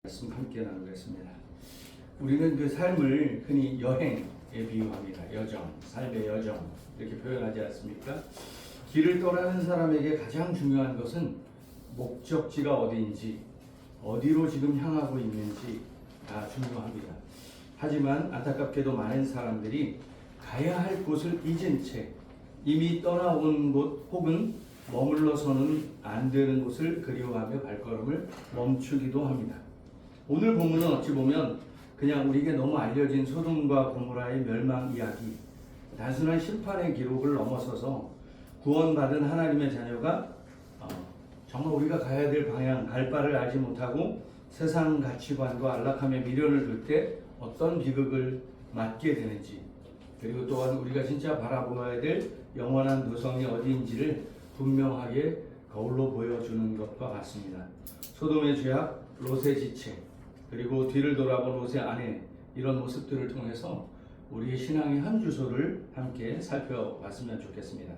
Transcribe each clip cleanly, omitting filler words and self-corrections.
말씀 함께 나누겠습니다. 우리는 그 삶을 흔히 여행에 비유합니다. 여정, 삶의 여정 이렇게 표현하지 않습니까? 길을 떠나는 사람에게 가장 중요한 것은 목적지가 어디인지, 어디로 지금 향하고 있는지가 중요합니다. 하지만 안타깝게도 많은 사람들이 가야 할 곳을 잊은 채 이미 떠나온 곳 혹은 머물러서는 안 되는 곳을 그리워하며 발걸음을 멈추기도 합니다. 오늘 본문은 어찌 보면 그냥 우리에게 너무 알려진 소돔과 고모라의 멸망 이야기, 단순한 심판의 기록을 넘어서서 구원받은 하나님의 자녀가 정말 우리가 가야 될 방향, 갈 바를 알지 못하고 세상 가치관과 안락함에 미련을 둘 때 어떤 비극을 맞게 되는지, 그리고 또한 우리가 진짜 바라보아야 될 영원한 도성이 어디인지를 분명하게 거울로 보여주는 것과 같습니다. 소돔의 죄악, 롯의 지체, 그리고 뒤를 돌아본 롯의 아내, 이런 모습들을 통해서 우리의 신앙의 한 주소를 함께 살펴봤으면 좋겠습니다.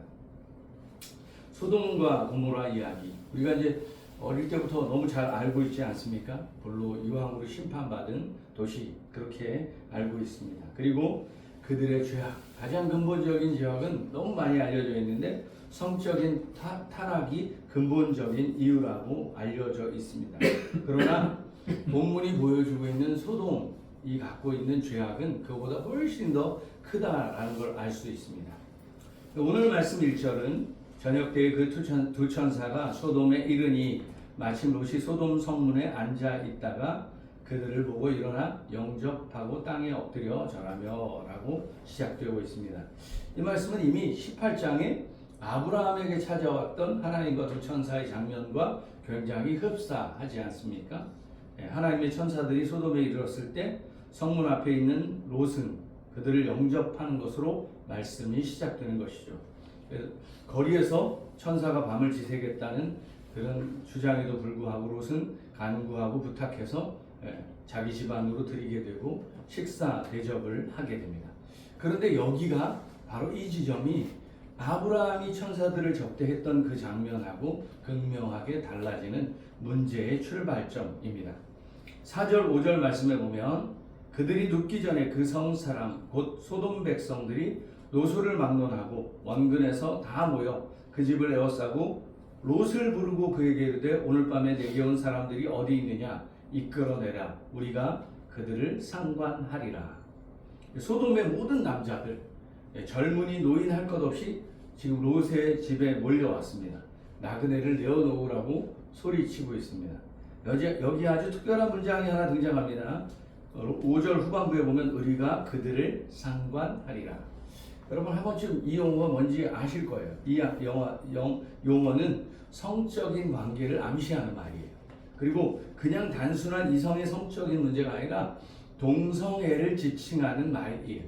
소돔과 고모라 이야기, 우리가 이제 어릴 때부터 너무 잘 알고 있지 않습니까? 불로 이왕으로 심판받은 도시, 그렇게 알고 있습니다. 그리고 그들의 죄악, 가장 근본적인 죄악은 너무 많이 알려져 있는데 성적인 타락이 근본적인 이유라고 알려져 있습니다. 그러나 본문이 보여주고 있는 소돔이 갖고 있는 죄악은 그보다 훨씬 더 크다라는 걸 알 수 있습니다. 오늘 말씀 1절은 저녁 때에 그 두 천사가 소돔에 이르니 마침 롯이 소돔 성문에 앉아 있다가 그들을 보고 일어나 영접하고 땅에 엎드려 절하며 라고 시작되고 있습니다. 이 말씀은 이미 18장에 아브라함에게 찾아왔던 하나님과 두 천사의 장면과 굉장히 흡사하지 않습니까? 하나님의 천사들이 소돔에 이르렀을 때 성문 앞에 있는 롯은 그들을 영접하는 것으로 말씀이 시작되는 것이죠. 거리에서 천사가 밤을 지새겠다는 그런 주장에도 불구하고 롯은 간구하고 부탁해서 자기 집안으로 들이게 되고 식사 대접을 하게 됩니다. 그런데 여기가 바로 이 지점이 아브라함이 천사들을 접대했던 그 장면하고 극명하게 달라지는 문제의 출발점입니다. 4절 5절 말씀에 보면 그들이 눕기 전에 그 성 사람 곧 소돔 백성들이 롯을 막론하고 원근에서 다 모여 그 집을 에워싸고 롯을 부르고 그에게 이르되 오늘 밤에 내게 온 사람들이 어디 있느냐 이끌어내라 우리가 그들을 상관하리라. 소돔의 모든 남자들, 젊은이 노인 할 것 없이 지금 롯의 집에 몰려왔습니다. 나그네를 내어놓으라고 소리치고 있습니다. 여기 아주 특별한 문장이 하나 등장합니다. 5절 후반부에 보면 우리가 그들을 상관하리라. 여러분 한 번쯤 이 용어가 뭔지 아실 거예요. 이 용어는 성적인 관계를 암시하는 말이에요. 그리고 그냥 단순한 이성의 성적인 문제가 아니라 동성애를 지칭하는 말이에요.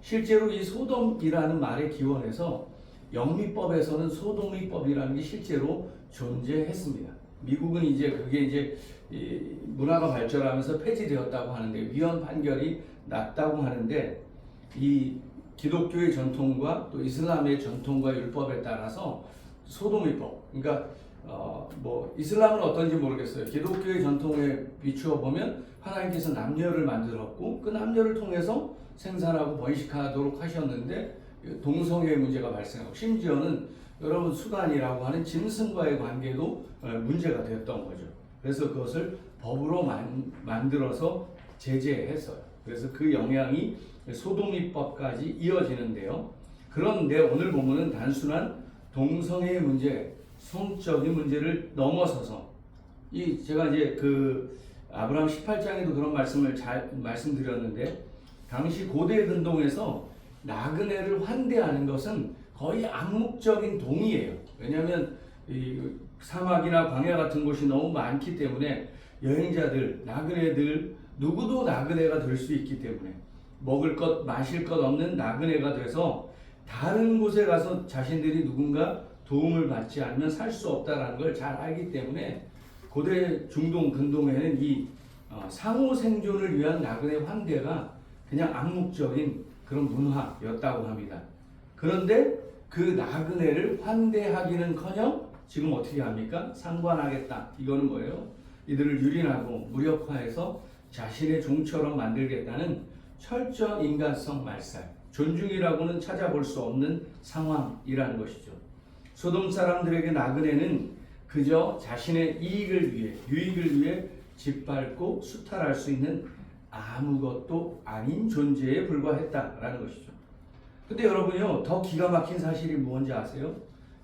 실제로 이 소돔이라는 말의 기원에서 영미법에서는 소돔이법이라는 게 실제로 존재했습니다. 미국은 그게 문화가 발전하면서 폐지되었다고 하는데 위헌 판결이 났다고 하는데 이 기독교의 전통과 또 이슬람의 전통과 율법에 따라서 소돔이법, 그러니까 이슬람은 어떤지 모르겠어요. 기독교의 전통에 비추어 보면 하나님께서 남녀를 만들었고 그 남녀를 통해서 생산하고 번식하도록 하셨는데 동성애의 문제가 발생하고 심지어는 여러분 수단이라고 하는 짐승과의 관계도 문제가 됐던 거죠. 그래서 그것을 법으로 만들어서 제재했어요. 그래서 그 영향이 소돔이법까지 이어지는데요. 그런데 오늘 본문은 단순한 동성애의 문제, 성적인 문제를 넘어서서 제가 그 아브라함 18장에도 그런 말씀을 말씀드렸는데 당시 고대 근동에서 나그네를 환대하는 것은 거의 암묵적인 동의예요. 왜냐하면 이 사막이나 광야 같은 곳이 너무 많기 때문에 여행자들, 나그네들 누구도 나그네가 될 수 있기 때문에 먹을 것, 마실 것 없는 나그네가 돼서 다른 곳에 가서 자신들이 누군가 도움을 받지 않으면 살 수 없다는 걸 잘 알기 때문에 고대 중동 근동에는 이 상호 생존을 위한 나그네 환대가 그냥 암묵적인 그런 문화였다고 합니다. 그런데 그 나그네를 환대하기는커녕 지금 어떻게 합니까? 상관하겠다. 이거는 뭐예요? 이들을 유린하고 무력화해서 자신의 종처럼 만들겠다는 철저한 인간성 말살, 존중이라고는 찾아볼 수 없는 상황이라는 것이죠. 소돔 사람들에게 나그네는 그저 자신의 이익을 위해, 유익을 위해 짓밟고 수탈할 수 있는 아무것도 아닌 존재에 불과했다라는 것이죠. 근데 여러분요, 더 기가 막힌 사실이 뭔지 아세요?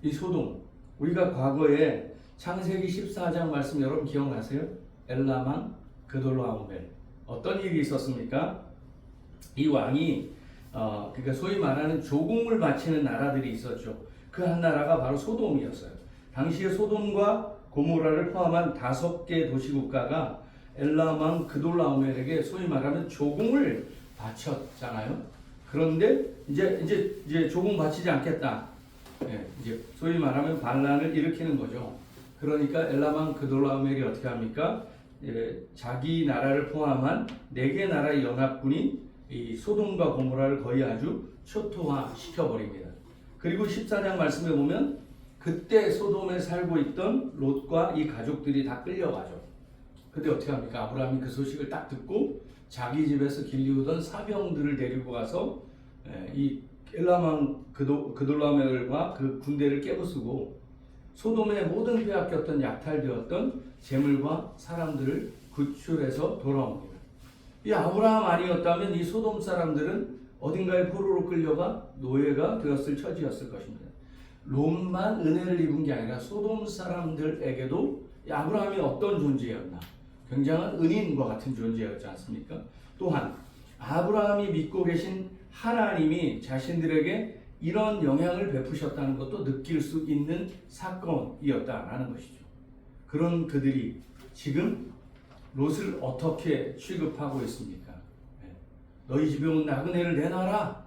이 소돔, 우리가 과거에 창세기 14장 말씀 여러분 기억나세요? 엘라망 그돌라오멜, 어떤 일이 있었습니까? 이 왕이 그러니까 소위 말하는 조공을 바치는 나라들이 있었죠. 그 한 나라가 바로 소돔이었어요. 당시에 소돔과 고모라를 포함한 5개 도시국가가 엘라망 그돌라오멜에게 소위 말하는 조공을 바쳤잖아요. 그런데 이제 조공 바치지 않겠다. 예, 이제 소위 말하면 반란을 일으키는 거죠. 그러니까 엘라망 그돌라오멜이 어떻게 합니까? 자기 나라를 포함한 4개 나라의 연합군이 이 소돔과 고모라를 거의 아주 초토화 시켜버립니다. 그리고 14장 말씀에 보면 그때 소돔에 살고 있던 롯과 이 가족들이 다 끌려가죠. 근데 어떻게 합니까? 아브라함이 그 소식을 딱 듣고 자기 집에서 길리우던 사병들을 데리고 가서 이 엘라망 그돌라오멜과 그 군대를 깨부수고 소돔의 모든 빼앗겼던 약탈되었던 재물과 사람들을 구출해서 돌아옵니다. 이 아브라함 아니었다면 이 소돔 사람들은 어딘가에 포로로 끌려가 노예가 되었을 처지였을 것입니다. 롯만 은혜를 입은 게 아니라 소돔 사람들에게도 이 아브라함이 어떤 존재였나? 굉장한 은인과 같은 존재였지 않습니까? 또한 아브라함이 믿고 계신 하나님이 자신들에게 이런 영향을 베푸셨다는 것도 느낄 수 있는 사건이었다라는 것이죠. 그런 그들이 지금 롯을 어떻게 취급하고 있습니까? 너희 집에 온 나그네를 내놔라.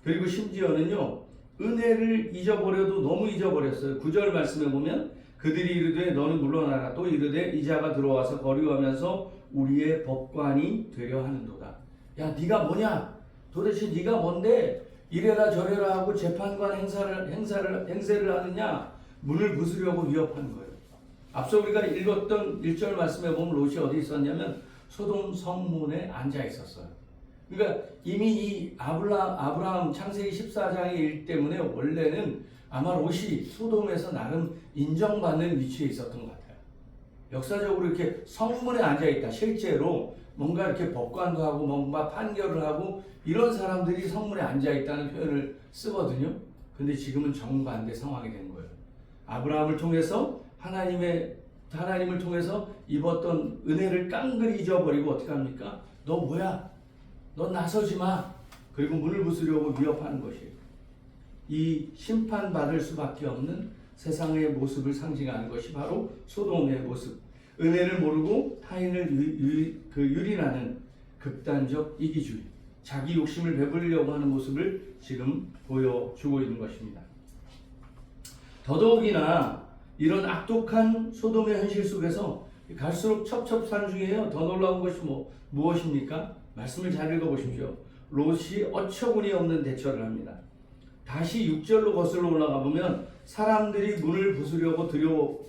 그리고 심지어는요, 은혜를 잊어버려도 너무 잊어버렸어요. 9절 말씀에 보면 그들이 이르되 너는 물러나라. 또 이르되 이자가 들어와서 거류하면서 우리의 법관이 되려 하는도다. 야, 네가 뭐냐? 도대체 네가 뭔데 이래라 저래라 하고 재판관 행세를 하느냐? 문을 부수려고 위협하는 거예요. 앞서 우리가 읽었던 1절 말씀에 보면 롯이 어디 있었냐면 소돔 성문에 앉아 있었어요. 그러니까 이미 이 아브라함 창세기 14장의 일 때문에 원래는 아마 롯이 소돔에서 나름 인정받는 위치에 있었던 것 같아요. 역사적으로 이렇게 성문에 앉아 있다. 실제로 뭔가 이렇게 법관도 하고 뭔가 판결을 하고 이런 사람들이 성문에 앉아 있다는 표현을 쓰거든요. 근데 지금은 정반대 상황이 된 거예요. 아브라함을 통해서 하나님을 통해서 입었던 은혜를 깡그리 잊어버리고 어떻게 합니까? 너 뭐야? 너 나서지 마. 그리고 문을 부수려고 위협하는 것이에요. 이 심판받을 수밖에 없는 세상의 모습을 상징하는 것이 바로 소돔의 모습. 은혜를 모르고 타인을 유린하는 극단적 이기주의, 자기 욕심을 배부리려고 하는 모습을 지금 보여주고 있는 것입니다. 더더욱이나 이런 악독한 소돔의 현실 속에서 갈수록 첩첩산중이에요. 더 놀라운 것이 무엇입니까? 말씀을 잘 읽어보십시오. 롯이 어처구니 없는 대처를 합니다. 다시 6절로 거슬러 올라가 보면 사람들이 문을 부수려고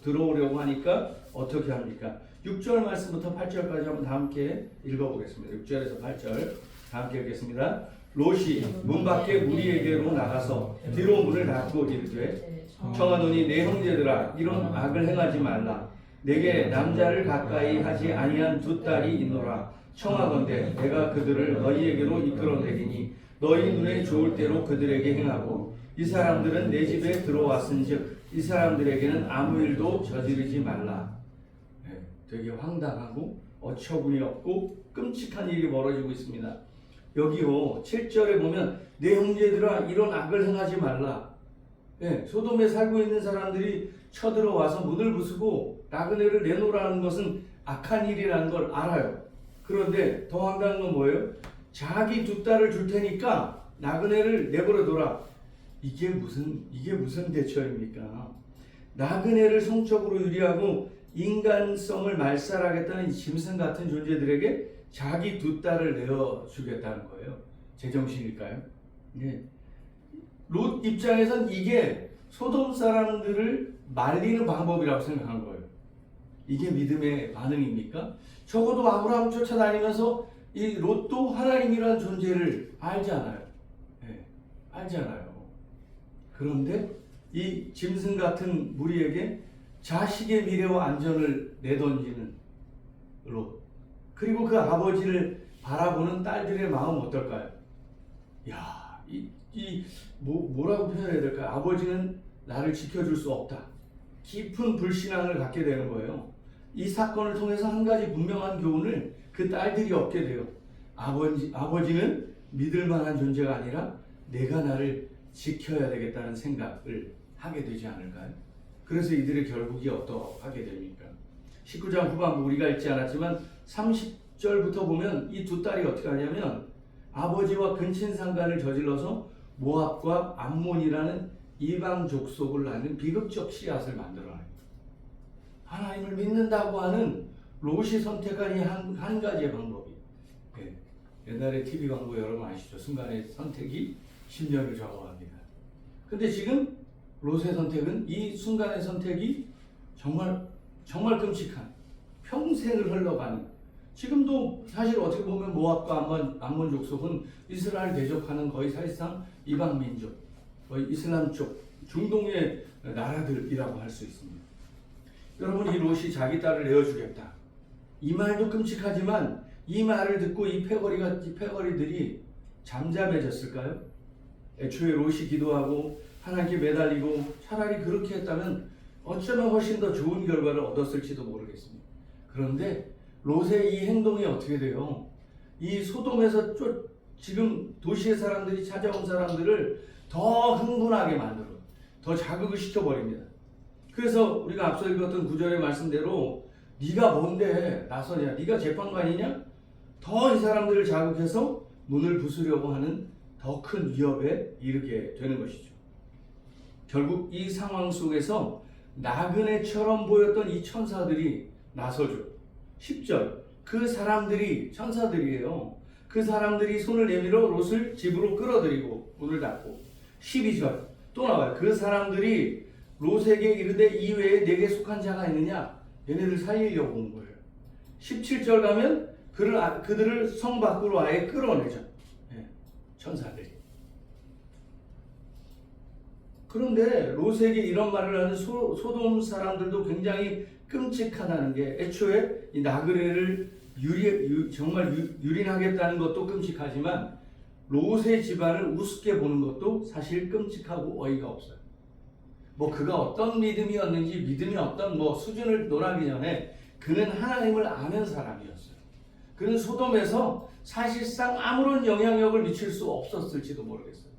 들어오려고 하니까 어떻게 합니까? 6절 말씀부터 8절까지 한번 다 함께 읽어보겠습니다. 6절에서 8절 다 함께 읽겠습니다. 롯이 문 밖에 무리에게로 나가서 뒤로 문을 닫고 이르되 청하노니 내 형제들아 이런 악을 행하지 말라. 내게 남자를 가까이 하지 아니한 2 딸이 있노라. 청하건대 내가 그들을 너희에게로 이끌어내리니 너희 눈에 좋을 대로 그들에게 행하고 이 사람들은 내 집에 들어왔은즉 이 사람들에게는 아무 일도 저지르지 말라. 되게 황당하고 어처구니 없고 끔찍한 일이 벌어지고 있습니다. 여기요 7절에 보면 내 형제들아 이런 악을 행하지 말라. 소돔에 살고 있는 사람들이 쳐들어와서 문을 부수고 나그네를 내놓으라는 것은 악한 일이라는 걸 알아요. 그런데 더 황당한 건 뭐예요? 자기 2 딸을 줄 테니까 나그네를 내버려둬라. 이게 무슨 대처입니까? 나그네를 성적으로 유리하고 인간성을 말살하겠다는 짐승 같은 존재들에게 자기 2 딸을 내어주겠다는 거예요. 제정신일까요? 롯 입장에선 이게 소돔 사람들을 말리는 방법이라고 생각한 거예요. 이게 믿음의 반응입니까? 적어도 아브라함 쫓아다니면서 이 롯도 하나님이라는 존재를 알잖아요. 예, 알잖아요. 그런데 이 짐승 같은 무리에게 자식의 미래와 안전을 내던지는 롯, 그리고 그 아버지를 바라보는 딸들의 마음 어떨까요? 야, 뭐라고 표현해야 될까요? 아버지는 나를 지켜줄 수 없다. 깊은 불신앙을 갖게 되는 거예요. 이 사건을 통해서 한 가지 분명한 교훈을 그 딸들이 얻게 돼요. 아버지는 믿을 만한 존재가 아니라 내가 나를 지켜야 되겠다는 생각을 하게 되지 않을까요? 그래서 이들의 결국이 어떠하게 됩니까? 19장 후반부 우리가 읽지 않았지만 30절부터 보면 이 두 딸이 어떻게 하냐면 아버지와 근친상간을 저질러서 모압과 암몬이라는 이방 족속을 낳는 비극적 씨앗을 만들어내요. 하나님을 믿는다고 하는 롯이 선택한 이 한 가지의 방법이, 네, 옛날에 TV 광고 여러분 아시죠? 순간의 선택이 10년을 좌우합니다. 근데 지금 롯의 선택은 이 순간의 선택이 정말 끔찍한, 평생을 흘러가는, 지금도 사실 어떻게 보면 모압과 암몬 족속은 이스라엘 대적하는 거의 사실상 이방 민족, 거의 이슬람 쪽 중동의 나라들이라고 할 수 있습니다. 여러분, 이 롯이 자기 딸을 내어주겠다, 이 말도 끔찍하지만 이 말을 듣고 이 패거리들이 잠잠해졌을까요? 애초에 롯이 기도하고 하나님께 매달리고 차라리 그렇게 했다면 어쩌면 훨씬 더 좋은 결과를 얻었을지도 모르겠습니다. 그런데 롯의 이 행동이 어떻게 돼요? 이 소돔에서 지금 도시의 사람들이 찾아온 사람들을 더 흥분하게 만들어, 더 자극을 시켜버립니다. 그래서 우리가 앞서 읽었던 9절의 말씀대로 네가 뭔데 나서냐, 네가 재판관이냐, 더 이 사람들을 자극해서 문을 부수려고 하는 더 큰 위협에 이르게 되는 것이죠. 결국 이 상황 속에서 나그네처럼 보였던 이 천사들이 나서죠. 10절, 그 사람들이 천사들이에요. 그 사람들이 손을 내밀어 롯을 집으로 끌어들이고 문을 닫고. 12절 또 나와요. 그 사람들이 롯에게 이르되 이외에 내게 속한 자가 있느냐, 얘네들 살리려고 온 거예요. 17절 가면 그들을 성 밖으로 아예 끌어내죠. 네, 천사들이. 그런데 롯에게 이런 말을 하는 소돔 사람들도 굉장히 끔찍하다는 게, 애초에 이 나그네를 정말 유린하겠다는 것도 끔찍하지만 롯의 집안을 우습게 보는 것도 사실 끔찍하고 어이가 없어요. 뭐 그가 어떤 믿음이 어떤 수준을 논하기 전에 그는 하나님을 아는 사람이었어요. 그는 소돔에서 사실상 아무런 영향력을 미칠 수 없었을지도 모르겠어요.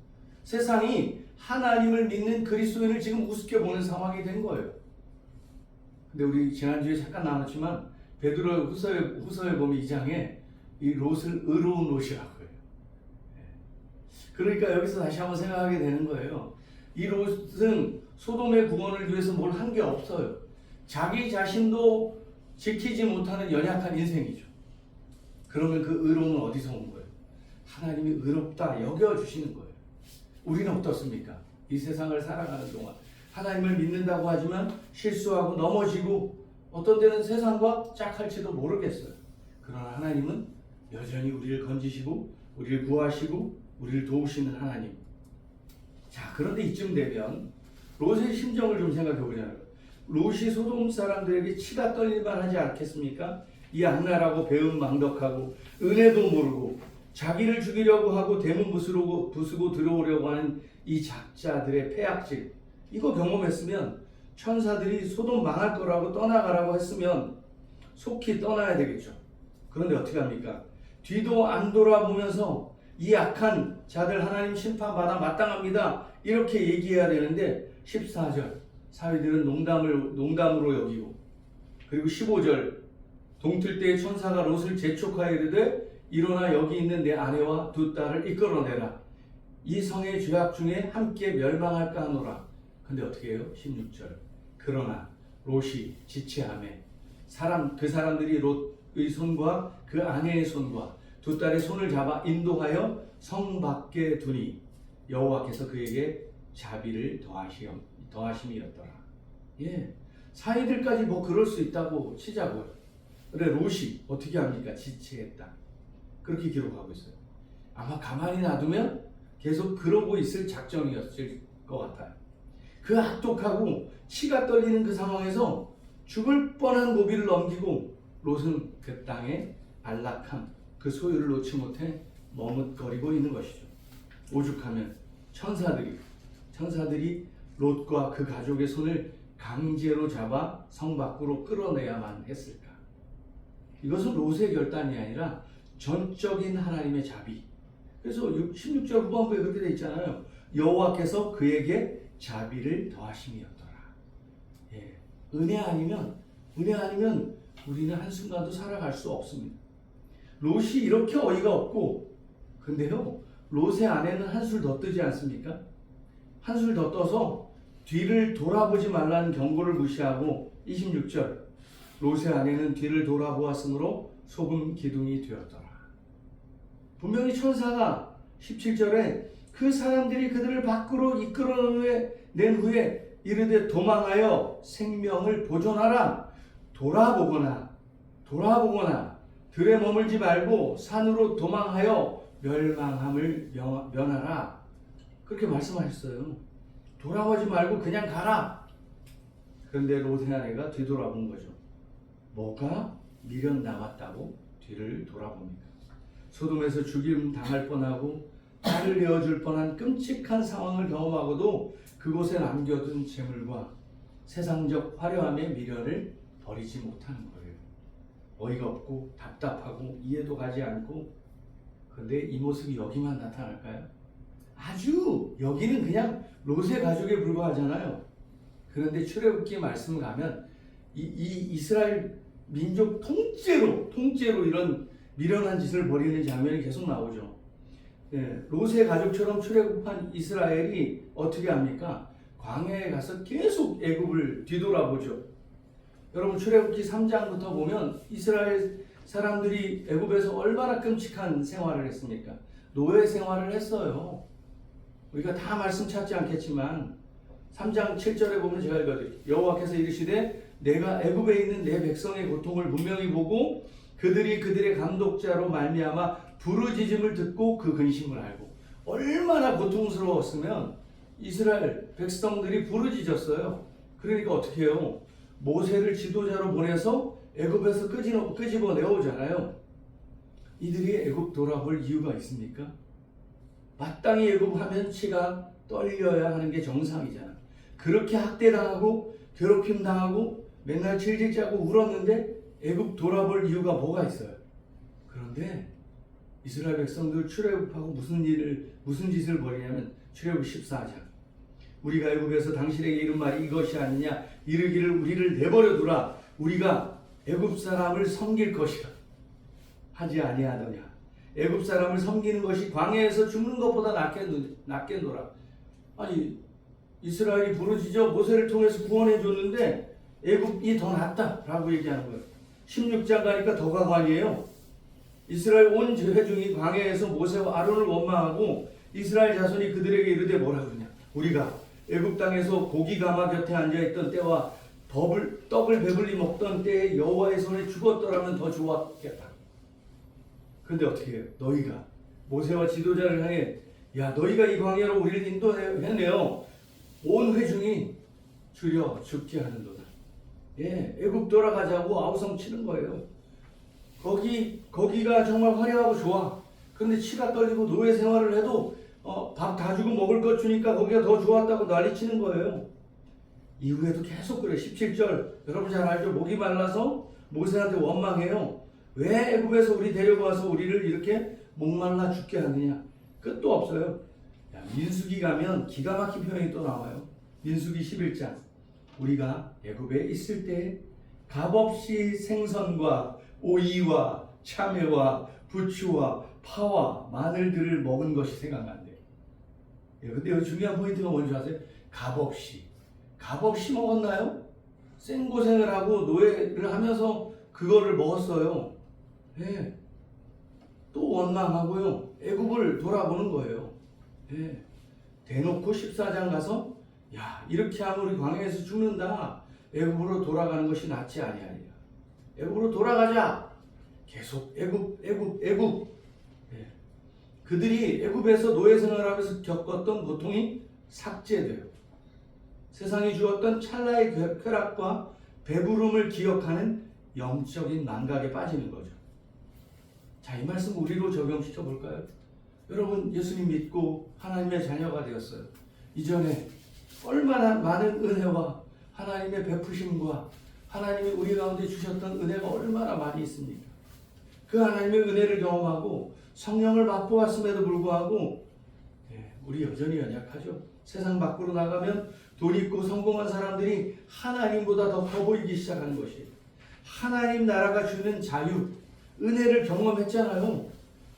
세상이 하나님을 믿는 그리스도인을 지금 우습게 보는 상황이 된 거예요. 근데 우리 지난주에 잠깐 나눴지만 베드로 후서에 보면 2장에 이 롯을 의로운 롯이라고 해요. 그러니까 여기서 다시 한번 생각하게 되는 거예요. 이 롯은 소돔의 구원을 위해서 뭘 한 게 없어요. 자기 자신도 지키지 못하는 연약한 인생이죠. 그러면 그 의로움은 어디서 온 거예요? 하나님이 의롭다 여겨주시는 거예요. 우리는 어떻습니까? 이 세상을 살아가는 동안 하나님을 믿는다고 하지만 실수하고 넘어지고 어떤 때는 세상과 짝할지도 모르겠어요. 그러나 하나님은 여전히 우리를 건지시고 우리를 구하시고 우리를 도우시는 하나님. 자, 그런데 이쯤 되면 롯의 심정을 좀 생각해 보자고요. 롯이 소돔 사람들에게 치가 떨릴만 하지 않겠습니까? 이 악랄하고 배은망덕하고 은혜도 모르고 자기를 죽이려고 하고 대문 부수고 들어오려고 하는 이 작자들의 패악질, 이거 경험했으면 천사들이 소돔 망할 거라고 떠나가라고 했으면 속히 떠나야 되겠죠. 그런데 어떻게 합니까? 뒤도 안 돌아보면서 이 악한 자들 하나님 심판받아 마땅합니다, 이렇게 얘기해야 되는데 14절 사위들은 농담으로 여기고, 그리고 15절 동틀 때의 천사가 롯을 재촉하여 이르되 일어나 여기 있는 내 아내와 두 딸을 이끌어내라, 이 성의 죄악 중에 함께 멸망할까 하노라. 근데 어떻게 해요? 16절 그러나 롯이 지체하매 그 사람들이 롯의 손과 그 아내의 손과 두 딸의 손을 잡아 인도하여 성 밖에 두니 여호와께서 그에게 자비를 더하심이었더라. 예, 사이들까지 뭐 그럴 수 있다고 치자고요. 그래 롯이 어떻게 합니까? 지체했다. 그렇게 기록하고 있어요. 아마 가만히 놔두면 계속 그러고 있을 작정이었을 것 같아요. 그 악독하고 치가 떨리는 그 상황에서 죽을 뻔한 고비를 넘기고 롯은 그 땅의 안락함, 그 소유를 놓지 못해 머뭇거리고 있는 것이죠. 오죽하면 천사들이 롯과 그 가족의 손을 강제로 잡아 성 밖으로 끌어내야만 했을까? 이것은 롯의 결단이 아니라 전적인 하나님의 자비. 그래서 16절 후반부에 그렇게 되어 있잖아요. 여호와께서 그에게 자비를 더하심이었더라. 예. 은혜 아니면 우리는 한순간도 살아갈 수 없습니다. 롯이 이렇게 어이가 없고, 근데요, 롯의 아내는 한술 더 뜨지 않습니까? 한술 더 떠서 뒤를 돌아보지 말라는 경고를 무시하고 26절, 롯의 아내는 뒤를 돌아보았으므로 소금 기둥이 되었더라. 분명히 천사가 17절에 그 사람들이 그들을 밖으로 이끌어낸 후에 이르되 도망하여 생명을 보존하라. 돌아보거나 들에 머물지 말고 산으로 도망하여 멸망함을 면하라. 그렇게 말씀하셨어요. 돌아오지 말고 그냥 가라. 그런데 롯의 아내가 뒤돌아본 거죠. 뭐가 미련 남았다고 뒤를 돌아봅니까? 소돔에서 죽임 당할 뻔하고 딸을 내어줄 뻔한 끔찍한 상황을 경험하고도 그곳에 남겨둔 재물과 세상적 화려함의 미련을 버리지 못하는 거예요. 어이가 없고 답답하고 이해도 가지 않고. 그런데 이 모습이 여기만 나타날까요? 아주 여기는 그냥 롯의 가족에 불과하잖아요. 그런데 출애굽기 말씀 가면 이 이스라엘 민족 통째로 이런 미련한 짓을 벌이는 장면이 계속 나오죠. 예, 롯의 가족처럼 출애굽한 이스라엘이 어떻게 합니까? 광야에 가서 계속 애굽을 뒤돌아보죠. 여러분 출애굽기 3장부터 보면 이스라엘 사람들이 애굽에서 얼마나 끔찍한 생활을 했습니까? 노예 생활을 했어요. 우리가 다 말씀 찾지 않겠지만 3장 7절에 보면 제가 읽어드릴게요. 여호와께서 이르시되 내가 애굽에 있는 내 백성의 고통을 분명히 보고 그들의 감독자로 말미암아 부르짖음을 듣고 그 근심을 알고. 얼마나 고통스러웠으면 이스라엘 백성들이 부르짖었어요. 그러니까 어떻게 해요? 모세를 지도자로 보내서 애굽에서 끄집어 내오잖아요. 이들이 애굽 돌아볼 이유가 있습니까? 마땅히 애굽하면 치가 떨려야 하는 게 정상이잖아. 그렇게 학대당하고 괴롭힘 당하고 맨날 질질 짜고 울었는데 애굽 돌아볼 이유가 뭐가 있어요? 그런데 이스라엘 백성들 출애굽하고 무슨 짓을 벌이냐면 출애굽 14장. 우리가 애굽에서 당신에게 이른 말이 이것이 아니냐? 이르기를 우리를 내버려 두라. 우리가 애굽 사람을 섬길 것이라 하지 아니하더냐? 애굽 사람을 섬기는 것이 광야에서 죽는 것보다 낫겠노라. 아니 이스라엘이 부르짖어 모세를 통해서 구원해 줬는데 애굽이 더 낫다라고 얘기하는 거예요. 16장 가니까 더 가관이에요. 이스라엘 온 회중이 광야에서 모세와 아론을 원망하고 이스라엘 자손이 그들에게 이르되 뭐라 그러냐? 우리가 애굽 땅에서 고기 가마 곁에 앉아있던 때와 떡을 배불리 먹던 때에 여호와의 손에 죽었더라면 더 좋았겠다. 근데 어떻게 해요? 너희가 모세와 지도자를 향해 야 너희가 이 광야로 우리를 인도해내어 온 회중이 주려 죽게 하는도다. 예, 애굽 돌아가자고 아우성 치는 거예요. 거기가 정말 화려하고 좋아. 근데 치가 떨리고 노예 생활을 해도 밥 다 주고 먹을 것 주니까 거기가 더 좋았다고 난리치는 거예요. 이후에도 계속 그래. 17절 여러분 잘 알죠? 목이 말라서 모세한테 원망해요. 왜 애굽에서 우리 데려가서 우리를 이렇게 목말라 죽게 하느냐. 끝도 없어요. 야, 민수기 가면 기가 막힌 표현이 또 나와요. 민수기 11장. 우리가 애굽에 있을 때 값없이 생선과 오이와 참외와 부추와 파와 마늘들을 먹은 것이 생각난대요. 근데 여기 중요한 포인트가 뭔지 아세요? 값없이 먹었나요? 생고생을 하고 노예를 하면서 그거를 먹었어요. 예. 또 원망하고요. 애굽을 돌아보는 거예요. 예. 대놓고 14장 가서 야 이렇게 하면 우리 광야에서 죽는다. 애굽으로 돌아가는 것이 낫지 아니하리라. 애굽으로 돌아가자. 계속 애굽. 예. 그들이 애굽에서 노예 생활하면서 겪었던 고통이 삭제돼요. 세상이 주었던 찰나의 쾌락과 배부름을 기억하는 영적인 망각에 빠지는 거죠. 자, 이 말씀 우리로 적용시켜 볼까요? 여러분, 예수님 믿고 하나님의 자녀가 되었어요. 이전에 얼마나 많은 은혜와 하나님의 베푸심과 하나님이 우리 가운데 주셨던 은혜가 얼마나 많이 있습니까? 그 하나님의 은혜를 경험하고 성령을 맛보았음에도 불구하고 우리 여전히 연약하죠. 세상 밖으로 나가면 돈 있고 성공한 사람들이 하나님보다 더 커 보이기 시작하는 것이에요. 하나님 나라가 주는 자유, 은혜를 경험했잖아요.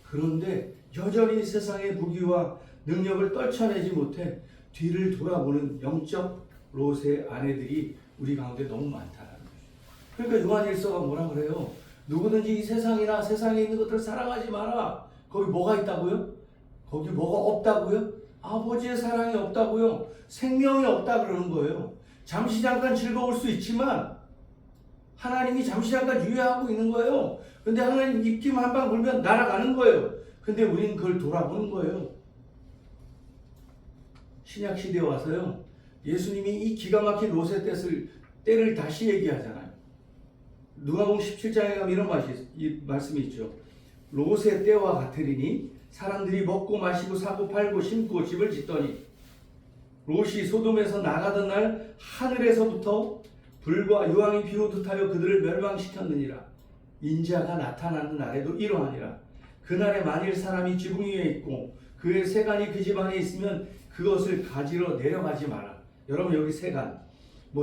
그런데 여전히 세상의 부귀와 능력을 떨쳐내지 못해 뒤를 돌아보는 영적 롯의 아내들이 우리 가운데 너무 많다는 거죠. 그러니까 요한일서가 뭐라 그래요? 누구든지 이 세상이나 세상에 있는 것들을 사랑하지 마라. 거기 뭐가 있다고요? 거기 뭐가 없다고요? 아버지의 사랑이 없다고요? 생명이 없다 그러는 거예요. 잠시 잠깐 즐거울 수 있지만 하나님이 잠시 잠깐 유예하고 있는 거예요. 근데 하나님 입김 한 방 불면 날아가는 거예요. 근데 우리는 그걸 돌아보는 거예요. 신약 시대에 와서요, 예수님이 이 기가 막힌 롯의 때를 다시 얘기하잖아요. 누가복음 17장에 가면 이런 말씀이 있죠. 롯의 때와 같으리니 사람들이 먹고 마시고 사고 팔고 심고 집을 짓더니 롯이 소돔에서 나가던 날 하늘에서부터 불과 유황이 비오듯 하여 그들을 멸망시켰느니라. 인자가 나타나는 날에도 이러하니라. 그날에 만일 사람이 지붕 위에 있고 그의 세간이 그 집안에 있으면 그것을 가지러 내려가지 마라. 여러분, 여기 세간,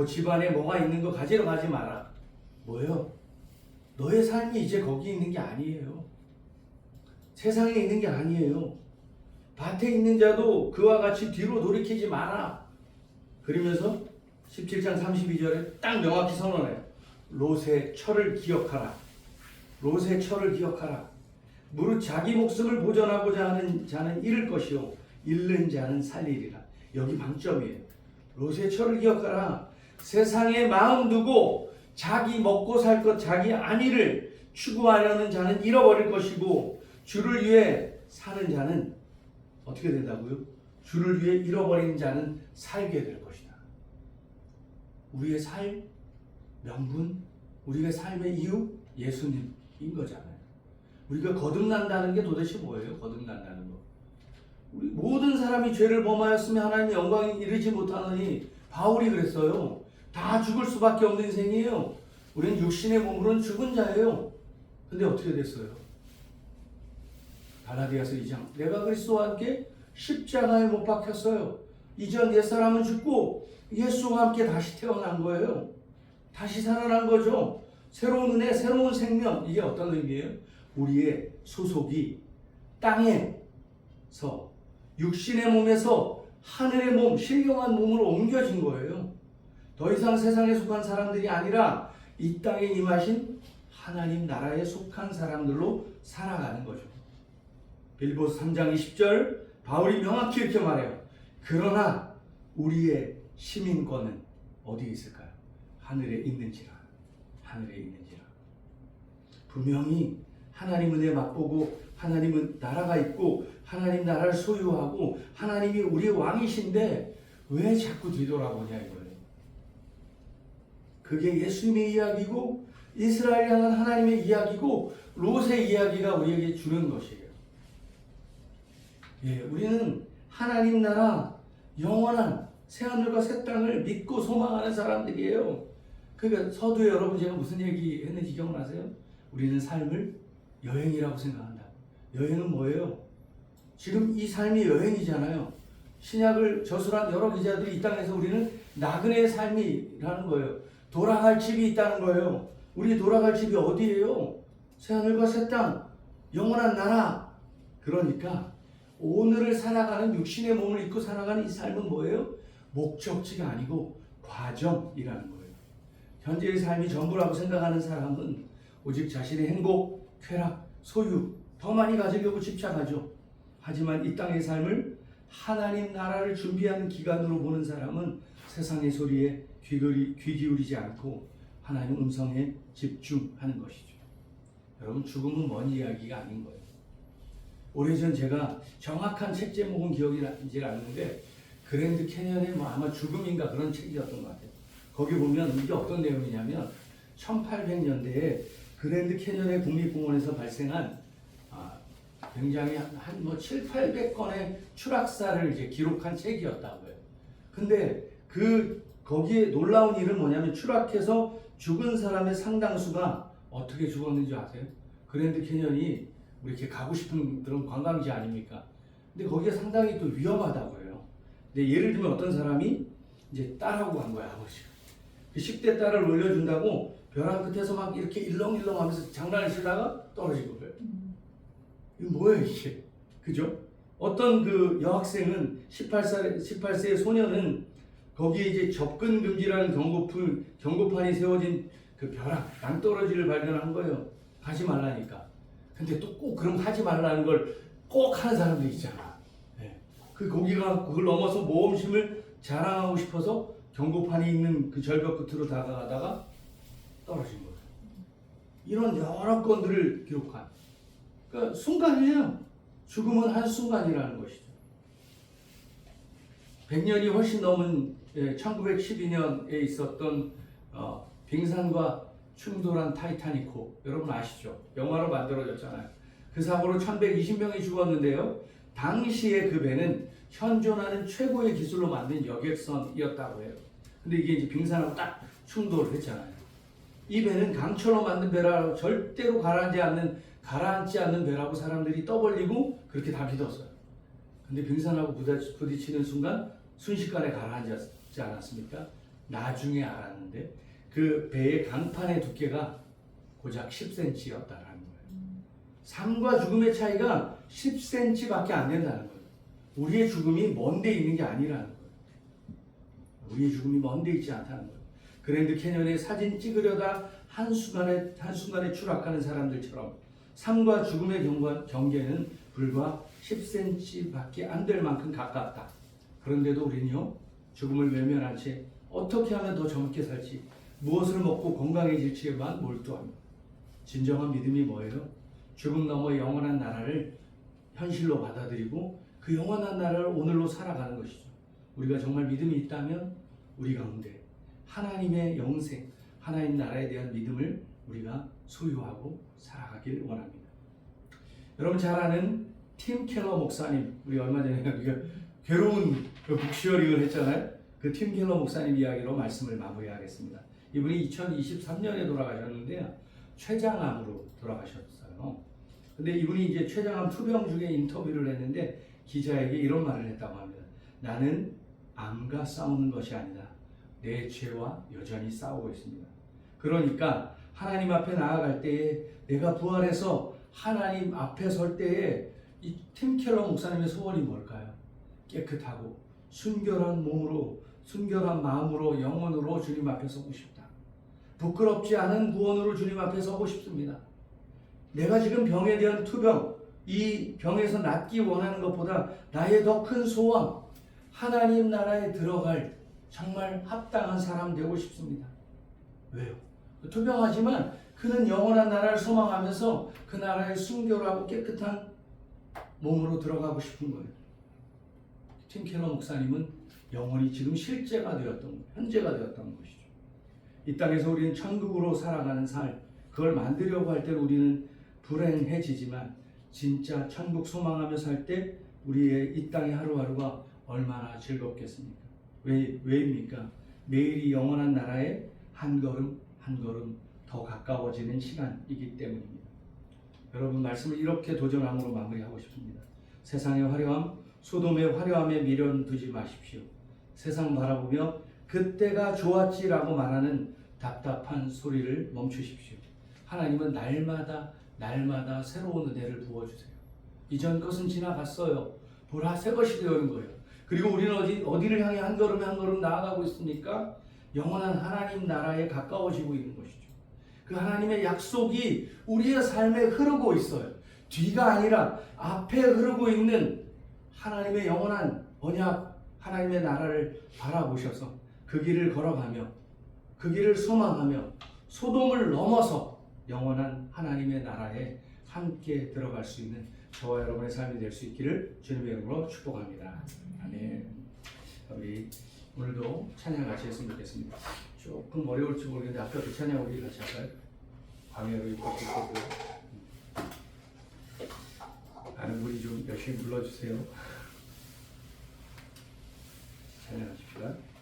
집안에 뭐가 있는 거 가지러 가지 마라. 뭐예요? 너의 삶이 이제 거기 있는 게 아니에요. 세상에 있는 게 아니에요. 밭에 있는 자도 그와 같이 뒤로 돌이키지 마라. 그러면서 17장 32절에 딱 명확히 선언해요. 롯의 철을 기억하라. 롯의 철을 기억하라. 무릇 자기 목숨을 보존하고자 하는 자는 잃을 것이요 잃는 자는 살리리라. 여기 방점이에요. 롯의 철을 기억하라. 세상에 마음 두고 자기 먹고 살 것, 자기 안위를 추구하려는 자는 잃어버릴 것이고 주를 위해 사는 자는 어떻게 된다고요? 주를 위해 잃어버린 자는 살게 될 것이다. 우리의 살, 명분, 우리의 삶의 이유, 예수님인 거잖아요. 우리가 거듭난다는 게 도대체 뭐예요? 거듭난다는 거. 우리 모든 사람이 죄를 범하였으면 하나님의 영광에 이르지 못하느니 바울이 그랬어요. 다 죽을 수밖에 없는 인생이에요. 우리는 육신의 몸으로는 죽은 자예요. 근데 어떻게 됐어요? 갈라디아서 2장, 내가 그리스도와 함께 십자가에 못 박혔어요. 이전 옛사람은 죽고 예수와 함께 다시 태어난 거예요. 다시 살아난 거죠. 새로운 은혜, 새로운 생명. 이게 어떤 의미예요? 우리의 소속이 땅에서, 육신의 몸에서 하늘의 몸, 신령한 몸으로 옮겨진 거예요. 더 이상 세상에 속한 사람들이 아니라 이 땅에 임하신 하나님 나라에 속한 사람들로 살아가는 거죠. 빌보스 3장 20절, 바울이 명확히 이렇게 말해요. 그러나 우리의 시민권은 어디에 있을까요? 하늘에 있는지라. 하늘에 있는지라. 분명히 하나님 은혜 맛보고 하나님은 나라가 있고 하나님 나라를 소유하고 하나님이 우리의 왕이신데 왜 자꾸 뒤돌아보냐 이거예요. 그게 예수님의 이야기고 이스라엘 향한 하나님의 이야기고 롯의 이야기가 우리에게 주는 것이에요. 예, 우리는 하나님 나라 영원한 새하늘과 새 땅을 믿고 소망하는 사람들이에요. 그러니까 서두에 여러분 제가 무슨 얘기 했는지 기억나세요? 우리는 삶을 여행이라고 생각한다. 여행은 뭐예요? 지금 이 삶이 여행이잖아요. 신약을 저술한 여러 기자들이 이 땅에서 우리는 나그네의 삶이라는 거예요. 돌아갈 집이 있다는 거예요. 우리 돌아갈 집이 어디예요? 새하늘과 새 땅, 영원한 나라. 그러니까 오늘을 살아가는 육신의 몸을 입고 살아가는 이 삶은 뭐예요? 목적지가 아니고 과정이라는 거예요. 현재의 삶이 전부라고 생각하는 사람은 오직 자신의 행복, 쾌락, 소유 더 많이 가지려고 집착하죠. 하지만 이 땅의 삶을 하나님 나라를 준비하는 기간으로 보는 사람은 세상의 소리에 귀 기울이지 않고 하나님 음성에 집중하는 것이죠. 여러분, 죽음은 먼 이야기가 아닌 거예요. 오래전 제가 정확한 책 제목은 기억이 나지 않는데 그랜드 캐년의 뭐 아마 죽음인가 그런 책이었던 것 같아요. 거기 보면 이게 어떤 내용이냐면 1800년대에 그랜드 캐년의 국립공원에서 발생한 굉장히 한 뭐 7,800건의 추락사를 이제 기록한 책이었다고요. 근데 거기에 놀라운 일은 뭐냐면 추락해서 죽은 사람의 상당수가 어떻게 죽었는지 아세요? 그랜드 캐년이 우리 이렇게 가고 싶은 그런 관광지 아닙니까? 근데 거기가 상당히 또 위험하다고 해요. 근데 예를 들면 어떤 사람이 이제 딸하고 간 거야, 아버지가. 그 10대 딸을 올려준다고 벼랑 끝에서 막 이렇게 일렁일렁 하면서 장난을 치다가 떨어진 거예요. 이거 뭐예요, 이게? 그죠? 어떤 그 여학생은 18세의 소년은 거기에 이제 접근 금지라는 경고판이 세워진 그 벼랑, 낭떠러지를 발견한 거예요. 가지 말라니까. 근데 또 꼭 그럼 하지 말라는 걸 꼭 하는 사람들 있잖아. 네. 그걸 넘어서 모험심을 자랑하고 싶어서 경고판이 있는 그 절벽 끝으로 다가가다가 떨어진 거예요. 이런 여러 건들을 기록한. 그러니까 순간이에요. 죽음은 한순간이라는 것이죠. 100년이 훨씬 넘은 1912년에 있었던 빙산과 충돌한 타이타닉호, 여러분 아시죠? 영화로 만들어졌잖아요. 그 사고로 1120명이 죽었는데요. 당시에 그 배는 현존하는 최고의 기술로 만든 여객선이었다고 해요. 근데 이게 이제 빙산하고 딱 충돌을 했잖아요. 이 배는 강철로 만든 배라고 절대로 가라앉지 않는 배라고 사람들이 떠벌리고 그렇게 다 믿었어요. 근데 빙산하고 부딪히는 순간 순식간에 가라앉지 않았습니까? 나중에 알았는데 그 배의 강판의 두께가 고작 10cm였다라는 거예요. 삶과 죽음의 차이가 10cm밖에 안 된다는 거예요. 우리의 죽음이 먼 데 있는 게 아니라는 거예요. 우리의 죽음이 먼 데 있지 않다는 거예요. 그랜드 캐년에 사진 찍으려다 한순간에 추락하는 사람들처럼 삶과 죽음의 경계는 불과 10cm밖에 안 될 만큼 가깝다. 그런데도 우리는요, 죽음을 외면한 채 어떻게 하면 더 젊게 살지, 무엇을 먹고 건강해질지에만 몰두합니다. 진정한 믿음이 뭐예요? 죽음 넘어 영원한 나라를 현실로 받아들이고 그 영원한 나라를 오늘로 살아가는 것이죠. 우리가 정말 믿음이 있다면 우리 가운데 하나님의 영생, 하나님 나라에 대한 믿음을 우리가 소유하고 살아가길 원합니다. 여러분 잘 아는 팀 켈러 목사님, 우리 얼마 전에 우리가 괴로운 북시어링을 했잖아요. 그 팀 켈러 목사님 이야기로 말씀을 마무리하겠습니다. 이분이 2023년에 돌아가셨는데요. 췌장암으로 돌아가셨어요. 근데 이분이 이제 췌장암 투병 중에 인터뷰를 했는데 기자에게 이런 말을 했다고 합니다. 나는 암과 싸우는 것이 아니다. 내 죄와 여전히 싸우고 있습니다. 그러니까 하나님 앞에 나아갈 때에 내가 부활해서 하나님 앞에 설 때에 이 팀 켈러 목사님의 소원이 뭘까요? 깨끗하고 순결한 몸으로, 순결한 마음으로, 영혼으로 주님 앞에 서고 싶다. 부끄럽지 않은 구원으로 주님 앞에 서고 싶습니다. 내가 지금 병에 대한 투병, 이 병에서 낫기 원하는 것보다 나의 더 큰 소원, 하나님 나라에 들어갈 정말 합당한 사람 되고 싶습니다. 왜요? 투병하지만 그는 영원한 나라를 소망하면서 그 나라의 순결하고 깨끗한 몸으로 들어가고 싶은 거예요. 팀 켈러 목사님은 영원히 지금 실제가 되었던 거예요. 현재가 되었던 것이죠. 이 땅에서 우리는 천국으로 살아가는 삶, 그걸 만들려고 할 때는 우리는 불행해지지만 진짜 천국 소망하며 살 때 우리의 이 땅의 하루하루가 얼마나 즐겁겠습니까? 왜입니까? 매일이 영원한 나라에 한 걸음 한 걸음 더 가까워지는 시간이기 때문입니다. 여러분 말씀을 이렇게 도전함으로 마무리하고 싶습니다. 세상의 화려함, 소돔의 화려함에 미련 두지 마십시오. 세상 바라보며 그때가 좋았지라고 말하는 답답한 소리를 멈추십시오. 하나님은 날마다 새로운 은혜를 부어주세요. 이전 것은 지나갔어요. 보라 새 것이 되어오는 거예요. 그리고 우리는 어디를 향해 한 걸음 한 걸음 나아가고 있습니까? 영원한 하나님 나라에 가까워지고 있는 것이죠. 그 하나님의 약속이 우리의 삶에 흐르고 있어요. 뒤가 아니라 앞에 흐르고 있는 하나님의 영원한 언약, 하나님의 나라를 바라보셔서 그 길을 걸어가며 그 길을 소망하며 소돔을 넘어서 영원한 하나님의 나라에 함께 들어갈 수 있는 저와 여러분의 삶이 될 수 있기를 주님의 이름으로 축복합니다. 아멘. 우리 오늘도 찬양 같이 했으면 좋겠습니다. 조금 어려울지 모르겠는데 아까 그 찬양 우리 같이 할까요? 광야로 입고 아는 분이 좀 열심히 불러주세요. 찬양하십시다.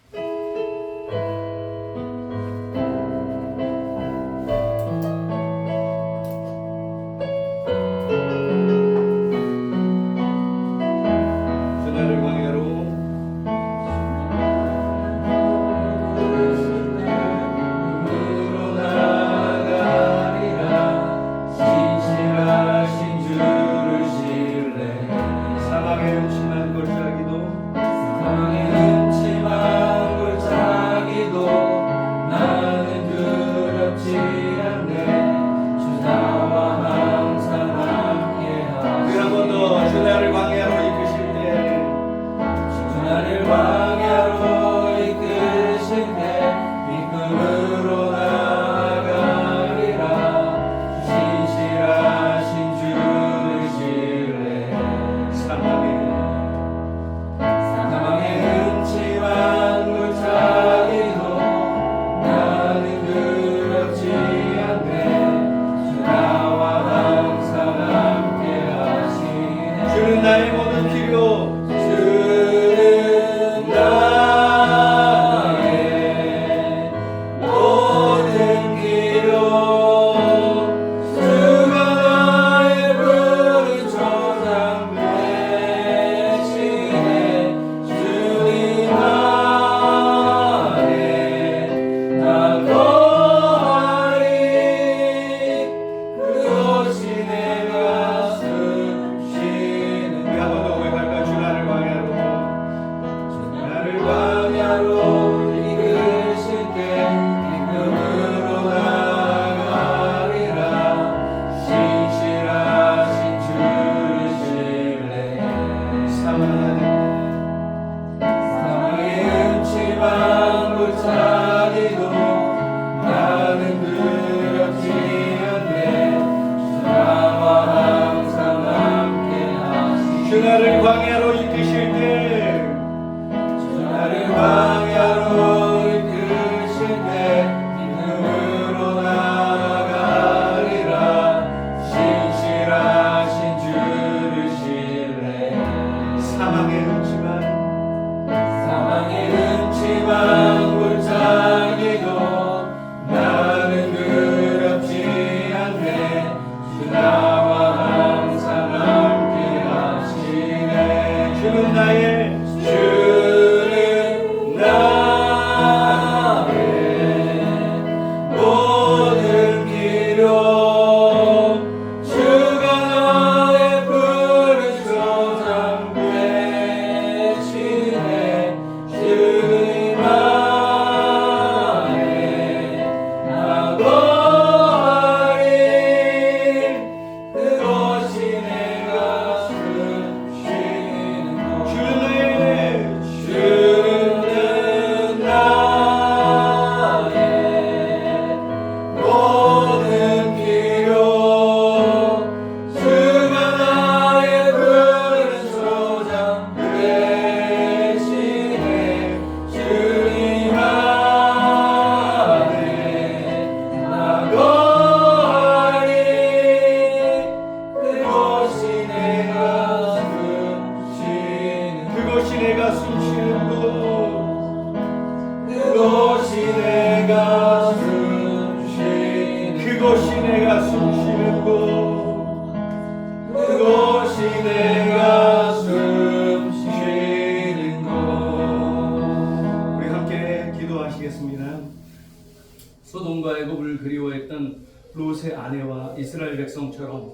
소돔과 애굽을 그리워했던 롯의 아내와 이스라엘 백성처럼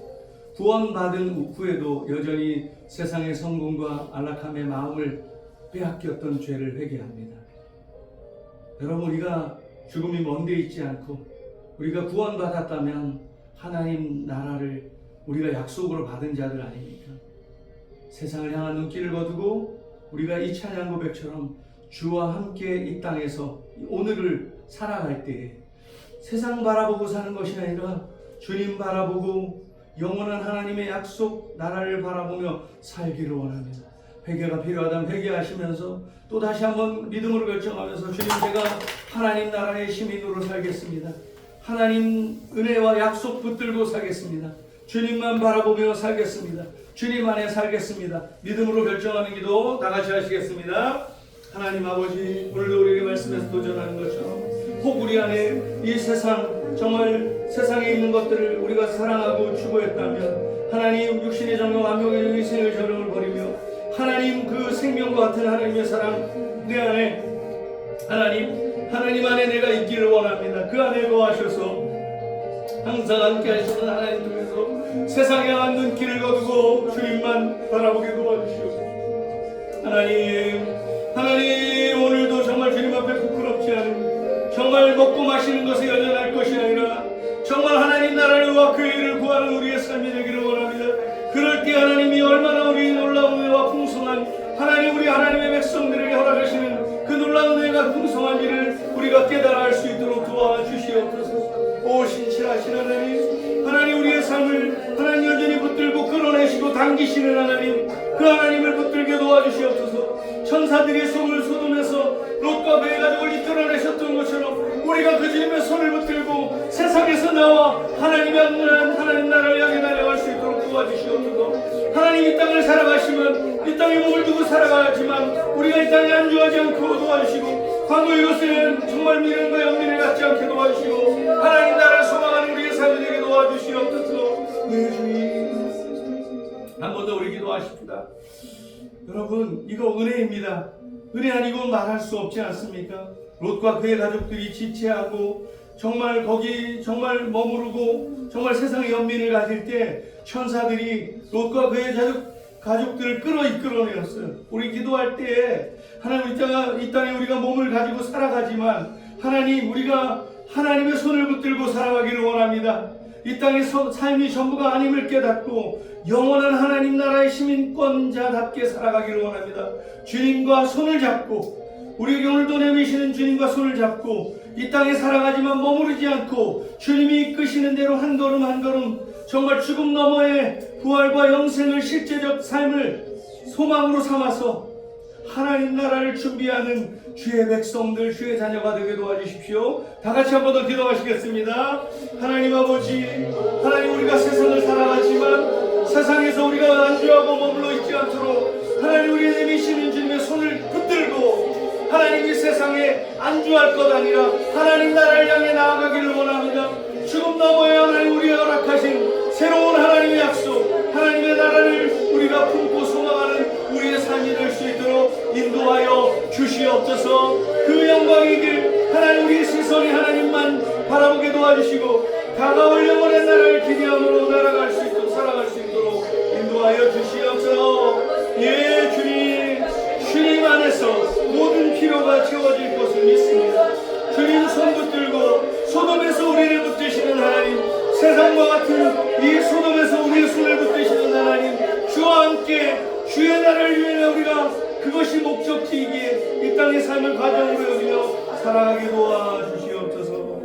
구원받은 후에도 여전히 세상의 성공과 안락함의 마음을 빼앗겼던 죄를 회개합니다. 여러분, 우리가 죽음이 먼데 있지 않고 우리가 구원받았다면 하나님 나라를 우리가 약속으로 받은 자들 아닙니까? 세상을 향한 눈길을 거두고 우리가 이 찬양 고백처럼 주와 함께 이 땅에서 오늘을 살아갈 때에 세상 바라보고 사는 것이 아니라 주님 바라보고 영원한 하나님의 약속 나라를 바라보며 살기를 원합니다. 회개가 필요하다면 회개하시면서 또 다시 한번 믿음으로 결정하면서 주님, 제가 하나님 나라의 시민으로 살겠습니다. 하나님 은혜와 약속 붙들고 살겠습니다. 주님만 바라보며 살겠습니다. 주님 안에 살겠습니다. 믿음으로 결정하는 기도 다 같이 하시겠습니다. 하나님 아버지, 오늘도 우리에게 말씀에서 도전하는 것처럼 혹 우리 안에 이 세상, 정말 세상에 있는 것들을 우리가 사랑하고 추구했다면 하나님 육신의 정령, 안목의 의생의 정령을 버리며 하나님 그 생명과 같은 하나님의 사랑 내 안에 하나님 안에 내가 있기를 원합니다. 그 안에 거하셔서 항상 함께 하시는 하나님 통해서 세상에 향한 눈길을 거두고 주님만 바라보게 도와주시옵소서. 하나님 오늘도 정말 주님 앞에 부끄럽지 않은, 정말 먹고 마시는 것에 연연할 것이 아니라 정말 하나님 나라를 와 그 일을 구하는 우리의 삶이 되기를 원합니다. 그럴 때 하나님이 얼마나 우리 놀라운 은혜와 풍성한 하나님, 우리 하나님의 백성들에게 허락하시는 그 놀라운 은혜가 풍성한 일을 우리가 깨달아 알 수 있도록 도와주시옵소서. 오 신실하신 하나님 우리의 삶을 하나님 여전히 붙들고 끌어내시고 당기시는 하나님, 그 하나님을 붙들게 도와주시옵소서. 천사들이 손을 소돔에서 롯과 그의 가족을 이끌어내셨던 것처럼 우리가 그 주님의 손을 붙들고 세상에서 나와 하나님 나라를 향해 달려갈 수 있도록 도와주시옵소서. 하나님 이 땅을 살아가시면 이 땅에 몸을 두고 살아가지만 우리가 이 땅에 안주하지 않고 도와주시고 광고 이곳에는 정말 미련과 연민을 갖지 않게 도와주시고 하나님 나라를 소망하는 우리의 삶이 되게 도와주시옵소서. 네 주님, 한 번 더 우리 기도하십시다. 여러분, 이거 은혜입니다. 은혜 아니고 말할 수 없지 않습니까? 롯과 그의 가족들이 지체하고 정말 거기 정말 머무르고 정말 세상의 연민을 가질 때 천사들이 롯과 그의 가족들을 이끌어내었어요. 우리 기도할 때에 하나님 이 땅에 우리가 몸을 가지고 살아가지만 하나님, 우리가 하나님의 손을 붙들고 살아가기를 원합니다. 이 땅의 삶이 전부가 아님을 깨닫고 영원한 하나님 나라의 시민권자답게 살아가기를 원합니다. 주님과 손을 잡고, 우리에게 오늘도 내미시는 주님과 손을 잡고 이 땅에 살아가지만 머무르지 않고 주님이 이끄시는 대로 한 걸음 한 걸음 정말 죽음 너머의 부활과 영생을 실제적 삶을 소망으로 삼아서 하나님 나라를 준비하는 주의 백성들, 주의 자녀가 되게 도와주십시오. 다 같이 한 번 더 기도하시겠습니다. 하나님 아버지, 하나님 우리가 세상을 살아가지만 세상에서 우리가 안주하고 머물러 있지 않도록 하나님 우리의 내미시는 주님의 손을 붙들고 하나님 이 세상에 안주할 것 아니라 하나님 나라를 향해 나아가기를 원합니다. 죽음 너머에 하나님 우리가 허락하신 새로운 하나님의 약속, 하나님의 나라를 우리가 품고 소망하는 우리의 삶이 될 수 있도록 인도하여 주시옵소서. 그 영광의 길, 하나님 우리의 시선이 하나님만 바라보게 도와주시고 다가올 영원의 나라를 기대함으로 날아갈 수 있도록 살아갈 수 있도록 인도하여 주시옵소서. 예 주님 안에서 모든 필요가 채워질 것을 믿습니다. 주님 손 붙들고 소돔에서 우리를 붙드시는 하나님, 세상과 같은 이 소돔에서 우리의 손을 붙드시는 하나님, 주와 함께 주의 나라를 위해 우리가 그것이 목적지이기에 이 땅의 삶을 과정으로 여기며 살아가게 도와주시옵소서.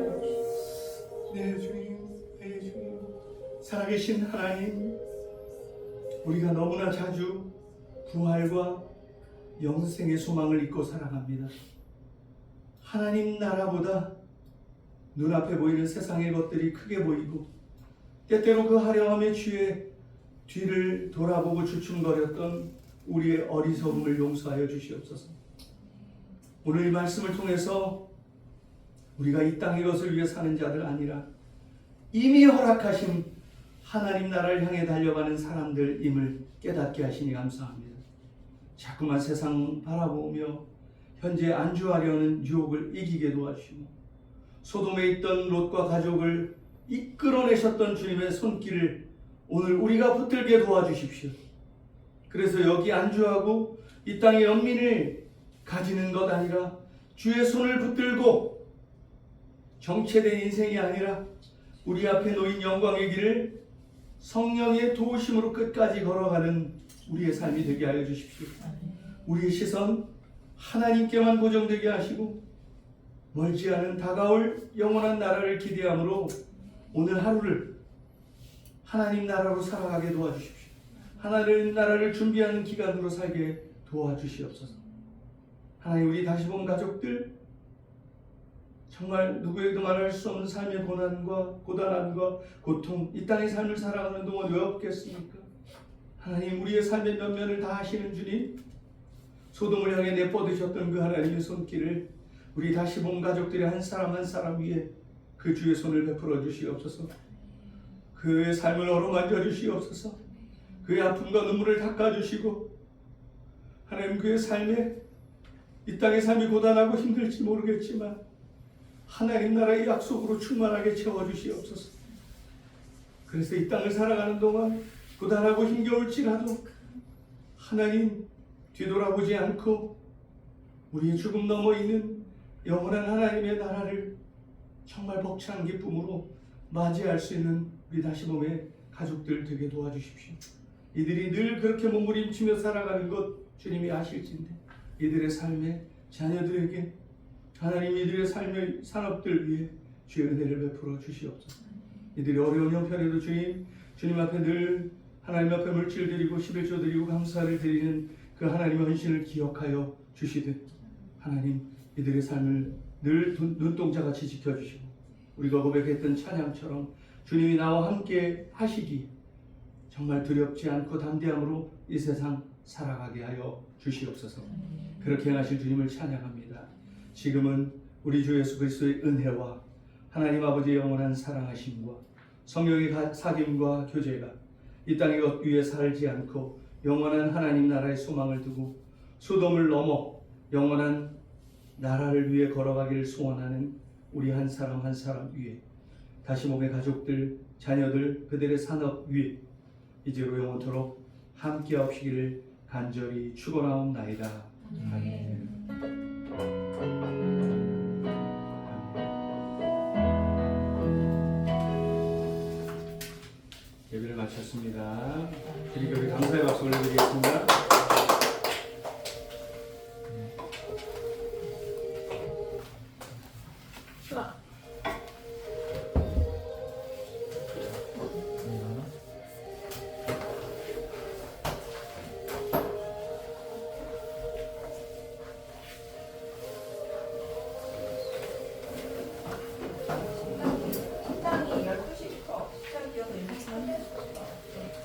네 주님, 네 주님, 살아계신 하나님, 우리가 너무나 자주 부활과 영생의 소망을 잊고 살아갑니다. 하나님 나라보다 눈앞에 보이는 세상의 것들이 크게 보이고 때때로 그 화려함의 주의 뒤를 돌아보고 주춤거렸던 우리의 어리석음을 용서하여 주시옵소서. 오늘 이 말씀을 통해서 우리가 이 땅의 것을 위해 사는 자들 아니라 이미 허락하신 하나님 나라를 향해 달려가는 사람들임을 깨닫게 하시니 감사합니다. 자꾸만 세상 바라보며 현재 안주하려는 유혹을 이기게 도와주시고 소돔에 있던 롯과 가족을 이끌어내셨던 주님의 손길을 오늘 우리가 붙들게 도와주십시오. 그래서 여기 안주하고 이 땅의 연민을 가지는 것 아니라 주의 손을 붙들고 정체된 인생이 아니라 우리 앞에 놓인 영광의 길을 성령의 도우심으로 끝까지 걸어가는 우리의 삶이 되게 하여 주십시오. 우리의 시선 하나님께만 고정되게 하시고 멀지 않은 다가올 영원한 나라를 기대함으로 오늘 하루를 하나님 나라로 살아가게 도와주십시오. 하나님 나라를 준비하는 기간으로 살게 도와주시옵소서. 하나님, 우리 다시 본 가족들 정말 누구에게도 말할 수 없는 삶의 고난과 고단함과 고통, 이 땅의 삶을 살아가는 동안 왜 없겠습니까? 하나님, 우리의 삶의 면면을 다 아시는 주님, 소돔을 향해 내뻗으셨던 그 하나님의 손길을 우리 다시 본 가족들의 한 사람 한 사람 위에 그 주의 손을 베풀어 주시옵소서. 그의 삶을 어루만져 주시옵소서. 그의 아픔과 눈물을 닦아주시고, 하나님, 그의 삶에 이 땅의 삶이 고단하고 힘들지 모르겠지만 하나님 나라의 약속으로 충만하게 채워주시옵소서. 그래서 이 땅을 살아가는 동안 고단하고 힘겨울지라도 하나님, 뒤돌아보지 않고 우리의 죽음 넘어 있는 영원한 하나님의 나라를 정말 벅찬 기쁨으로 맞이할 수 있는 우리 다시봄의 가족들 되게 도와주십시오. 이들이 늘 그렇게 몸부림치며 살아가는 것 주님이 아실진데 이들의 삶에 자녀들에게 하나님, 이들의 삶의 산업들 위해 주의 은혜를 베풀어 주시옵소서. 이들이 어려운 형편에도 주님 앞에 늘 하나님 앞에 물질 드리고 11조 드리고 감사를 드리는 그 하나님의 헌신을 기억하여 주시듯 하나님, 이들의 삶을 늘 눈동자같이 지켜주시고 우리가 고백했던 찬양처럼 주님이 나와 함께 하시기 정말 두렵지 않고 담대함으로 이 세상 살아가게 하여 주시옵소서. 그렇게 행하실 주님을 찬양합니다. 지금은 우리 주 예수 그리스도의 은혜와 하나님 아버지의 영원한 사랑하심과 성령의 사귐과 교제가 이 땅의 것 위에 살지 않고 영원한 하나님 나라의 소망을 두고 소돔을 넘어 영원한 나라를 위해 걸어가기를 소원하는 우리 한 사람 한 사람 위에 다시 몸의 가족들, 자녀들, 그들의 산업 위에 이제로 영원토록 함께 하시기를 간절히 축원하옵나이다. 아멘. 예배를 마쳤습니다. 드리기 감사의 박수 올려드리겠습니다.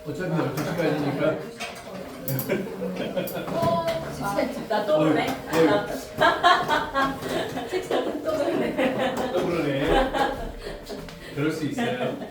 어차피 12시까지니까. 나 또 그러네. 또 그러네. 또 그러네. 그럴 수 있어요.